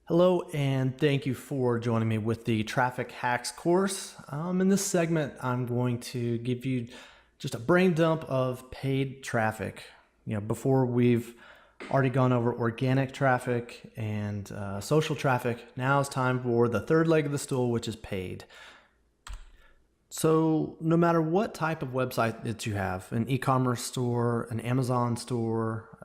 Hello, and thank you for joining me with the Traffic Hacks course. In this segment, I'm going to give you just a brain dump of paid traffic. Before we've already gone over organic traffic and social traffic, now it's time for the third leg of the stool, which is paid. So no matter what type of website that you have, an e-commerce store, an Amazon store,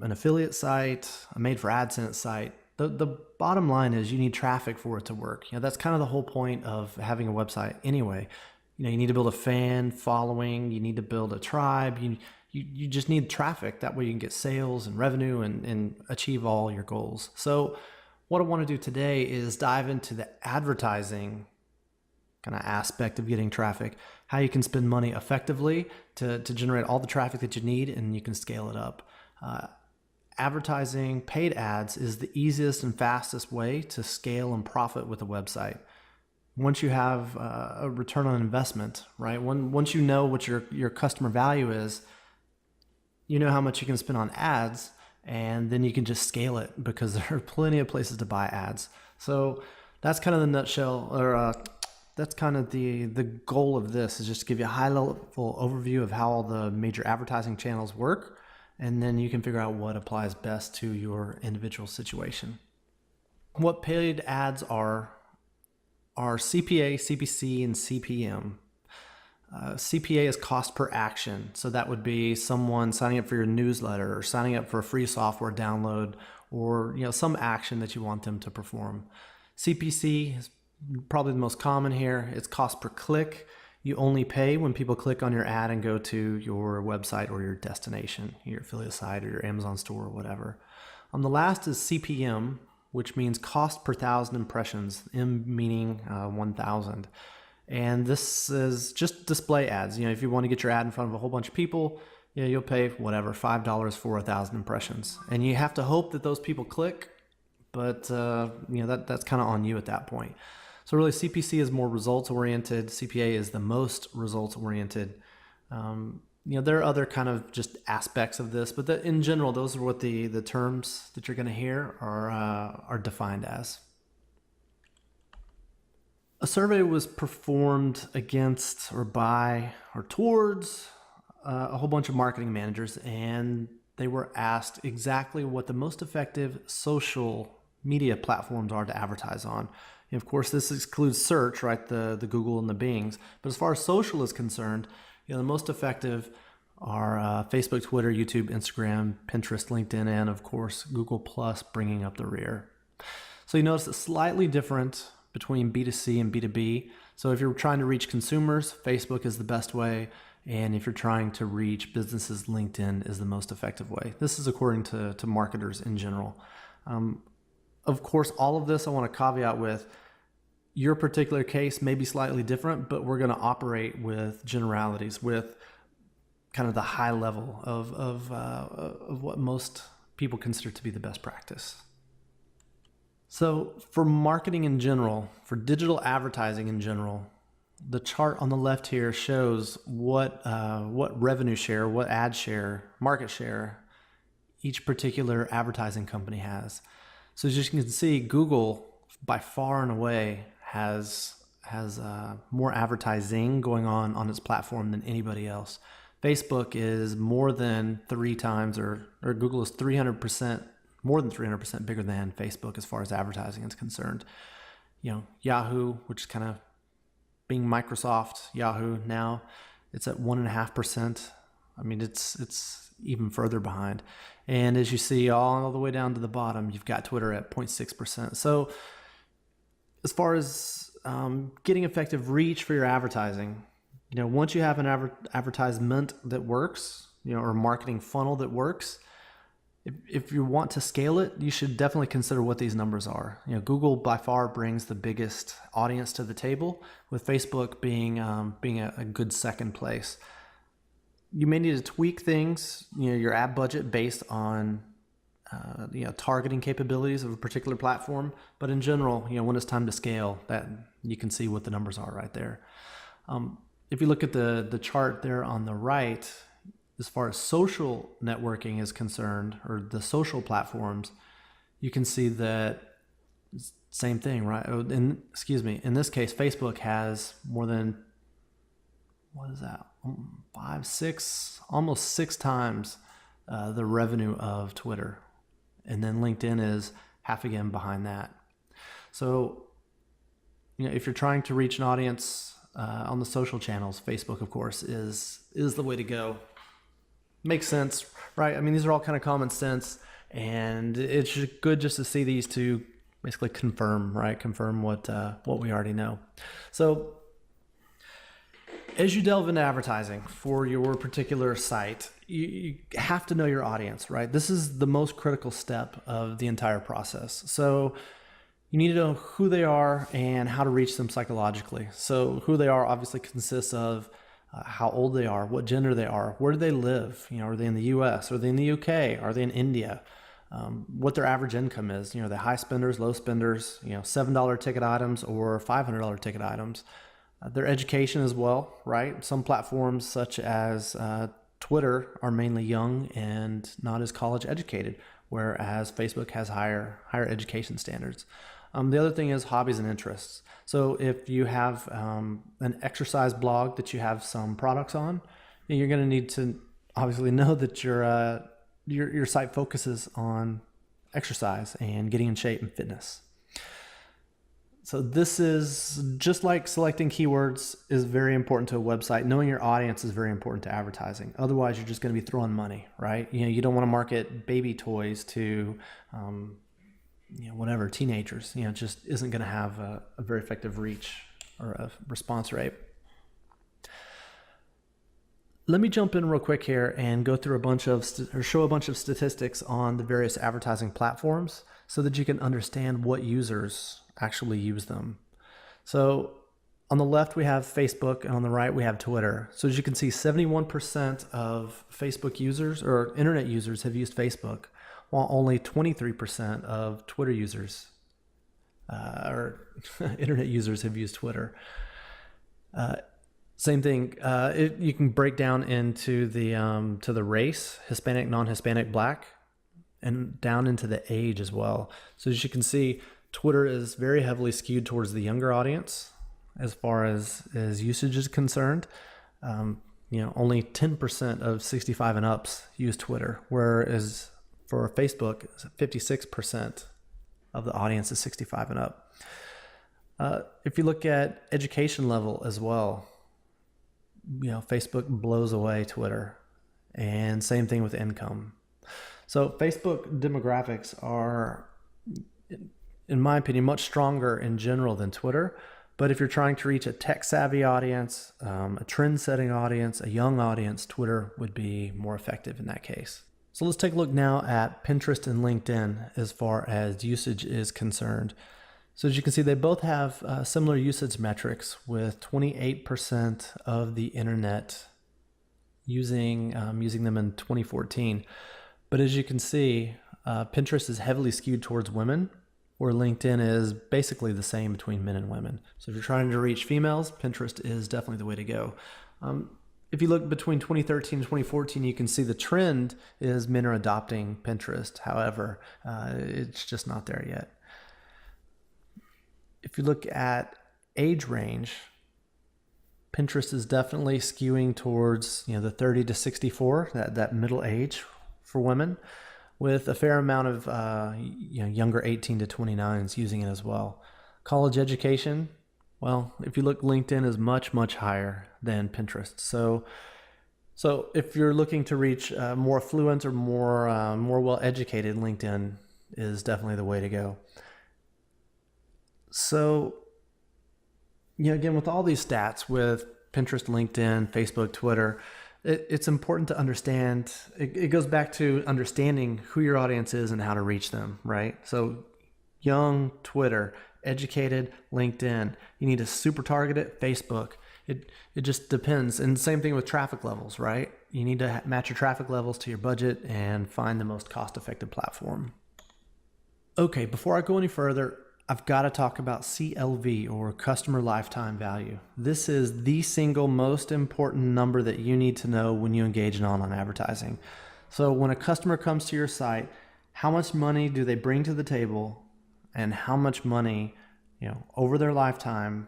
an affiliate site, a made for AdSense site, the bottom line is you need traffic for it to work. That's kind of the whole point of having a website anyway. You need to build a fan following, you need to build a tribe, you just need traffic. That way you can get sales and revenue and achieve all your goals. So what I want to do today is dive into the advertising kind of aspect of getting traffic, how you can spend money effectively to generate all the traffic that you need, and you can scale it up. Advertising, paid ads is the easiest and fastest way to scale and profit with a website. Once you have a return on investment, right? Once you know what your customer value is, you know how much you can spend on ads, and then you can just scale it because there are plenty of places to buy ads. So that's kind of the nutshell, or that's kind of the goal of this, is just to give you a high level overview of how all the major advertising channels work. And then you can figure out what applies best to your individual situation. What paid ads are CPA, CPC, and CPM. CPA is cost per action. So that would be someone signing up for your newsletter or signing up for a free software download, or some action that you want them to perform. CPC is probably the most common here. It's cost per click. You only pay when people click on your ad and go to your website or your destination, your affiliate site or your Amazon store or whatever. The last is CPM, which means cost per 1,000 impressions, M meaning 1,000. And this is just display ads. If you want to get your ad in front of a whole bunch of people, you'll pay whatever, $5 for 1,000 impressions. And you have to hope that those people click, but that's kind of on you at that point. So really, CPC is more results oriented. CPA is the most results oriented. There are other kind of just aspects of this, but in general, those are what the terms that you're going to hear are defined as. A survey was performed against or by or towards a whole bunch of marketing managers, and they were asked exactly what the most effective social media platforms are to advertise on. And of course, this excludes search, right? The Google and the Bings. But as far as social is concerned, the most effective are Facebook, Twitter, YouTube, Instagram, Pinterest, LinkedIn, and of course, Google Plus bringing up the rear. So you notice it's slightly different between B2C and B2B. So if you're trying to reach consumers, Facebook is the best way. And if you're trying to reach businesses, LinkedIn is the most effective way. This is according to marketers in general. Of course, all of this I want to caveat with your particular case may be slightly different, but we're going to operate with generalities, with kind of the high level of what most people consider to be the best practice. So for marketing in general, for digital advertising in general, the chart on the left here shows what revenue share, what ad share, market share each particular advertising company has. So as you can see, Google by far and away has more advertising going on its platform than anybody else. Facebook is more than 3 times, or Google is 300%, more than 300% bigger than Facebook as far as advertising is concerned. Yahoo, which is kind of being Microsoft, Yahoo now, it's at 1.5%. I mean, it's even further behind. And as you see all the way down to the bottom, you've got Twitter at 0.6%. So as far as getting effective reach for your advertising, once you have an advertisement that works, or a marketing funnel that works, if you want to scale it, you should definitely consider what these numbers are. Google by far brings the biggest audience to the table, with Facebook being a good second place. You may need to tweak things, your ad budget based on targeting capabilities of a particular platform. But in general, when it's time to scale, that you can see what the numbers are right there. If you look at the chart there on the right, as far as social networking is concerned, or the social platforms, you can see that Same thing, right? In this case, Facebook has more than, what is that? 5, 6, almost 6 times the revenue of Twitter. And then LinkedIn is half again behind that. So, if you're trying to reach an audience on the social channels, Facebook, of course, is the way to go. Makes sense, right? I mean, these are all kind of common sense, and it's good just to see these two basically confirm what we already know. So as you delve into advertising for your particular site, you have to know your audience, right? This is the most critical step of the entire process. So you need to know who they are and how to reach them psychologically. So who they are obviously consists of how old they are, what gender they are, where do they live? Are they in the US? Are they in the UK? Are they in India? What their average income is. Are they high spenders, low spenders, $7 ticket items or $500 ticket items. Their education as well, right? Some platforms such as Twitter are mainly young and not as college educated, whereas Facebook has higher education standards. The other thing is hobbies and interests. So if you have an exercise blog that you have some products on, you're going to need to obviously know that your site focuses on exercise and getting in shape and fitness. So this is just like selecting keywords is very important to a website. Knowing your audience is very important to advertising. Otherwise, you're just going to be throwing money, right? You don't want to market baby toys to, whatever, teenagers. It just isn't going to have a very effective reach or a response rate. Let me jump in real quick here and go through show a bunch of statistics on the various advertising platforms so that you can understand what users actually use them. So on the left, we have Facebook, and on the right, we have Twitter. So as you can see, 71% of Facebook users or internet users have used Facebook, while only 23% of Twitter users or internet users have used Twitter. Same thing. You can break down into the race: Hispanic, non-Hispanic, Black, and down into the age as well. So as you can see, Twitter is very heavily skewed towards the younger audience as far as usage is concerned. Only 10% of 65 and ups use Twitter, whereas for Facebook, 56% of the audience is 65 and up. If you look at education level as well, Facebook blows away Twitter, and same thing with income. So Facebook demographics are, in my opinion, much stronger in general than Twitter. But if you're trying to reach a tech-savvy audience, a trend-setting audience, a young audience, Twitter would be more effective in that case. So let's take a look now at Pinterest and LinkedIn as far as usage is concerned. So as you can see, they both have similar usage metrics, with 28% of the internet using them in 2014. But as you can see, Pinterest is heavily skewed towards women, where LinkedIn is basically the same between men and women. So if you're trying to reach females, Pinterest is definitely the way to go. If you look between 2013 and 2014, you can see the trend is men are adopting Pinterest. However, it's just not there yet. If you look at age range, Pinterest is definitely skewing towards the 30 to 64, that middle age for women, with a fair amount of younger 18 to 29s using it as well. College education, well, if you look, LinkedIn is much, much higher than Pinterest. So if you're looking to reach more affluent or more well-educated, LinkedIn is definitely the way to go. So, again, with all these stats, with Pinterest, LinkedIn, Facebook, Twitter, it's important to understand. It goes back to understanding who your audience is and how to reach them, right? So young, Twitter; educated, LinkedIn. You need to super target it, Facebook. It just depends. And same thing with traffic levels, right? You need to match your traffic levels to your budget and find the most cost-effective platform. Okay, before I go any further, I've got to talk about CLV, or customer lifetime value. This is the single most important number that you need to know when you engage in online advertising. So when a customer comes to your site, how much money do they bring to the table and how much money, over their lifetime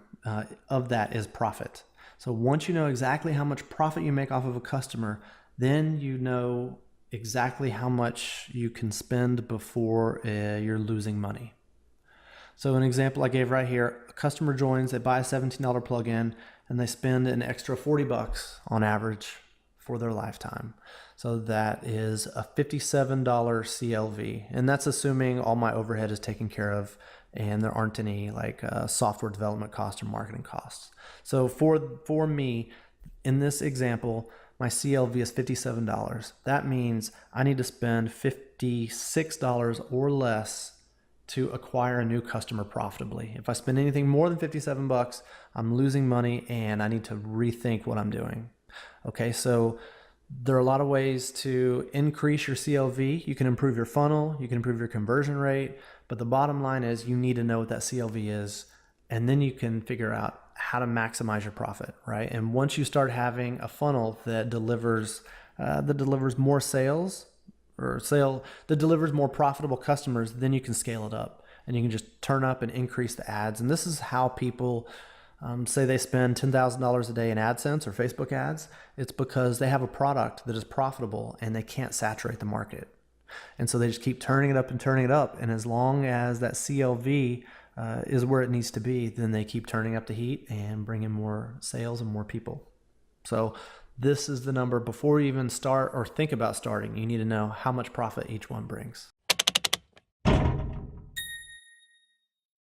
of that is profit. So once you know exactly how much profit you make off of a customer, then you know exactly how much you can spend before you're losing money. So an example I gave right here, a customer joins, they buy a $17 plugin, and they spend an extra $40 on average for their lifetime. So that is a $57 CLV. And that's assuming all my overhead is taken care of and there aren't any software development costs or marketing costs. So for me, in this example, my CLV is $57. That means I need to spend $56 or less to acquire a new customer profitably. If I spend anything more than 57 bucks, I'm losing money and I need to rethink what I'm doing. Okay, so there are a lot of ways to increase your CLV. You can improve your funnel, you can improve your conversion rate, but the bottom line is you need to know what that CLV is, and then you can figure out how to maximize your profit, right? And once you start having a funnel that delivers more sales, that delivers more profitable customers, then you can scale it up and you can just turn up and increase the ads. And this is how people say they spend $10,000 a day in AdSense or Facebook ads. It's because they have a product that is profitable and they can't saturate the market. And so they just keep turning it up and turning it up. And as long as that CLV is where it needs to be, then they keep turning up the heat and bring in more sales and more people. So this is the number. Before you even start or think about starting, you need to know how much profit each one brings.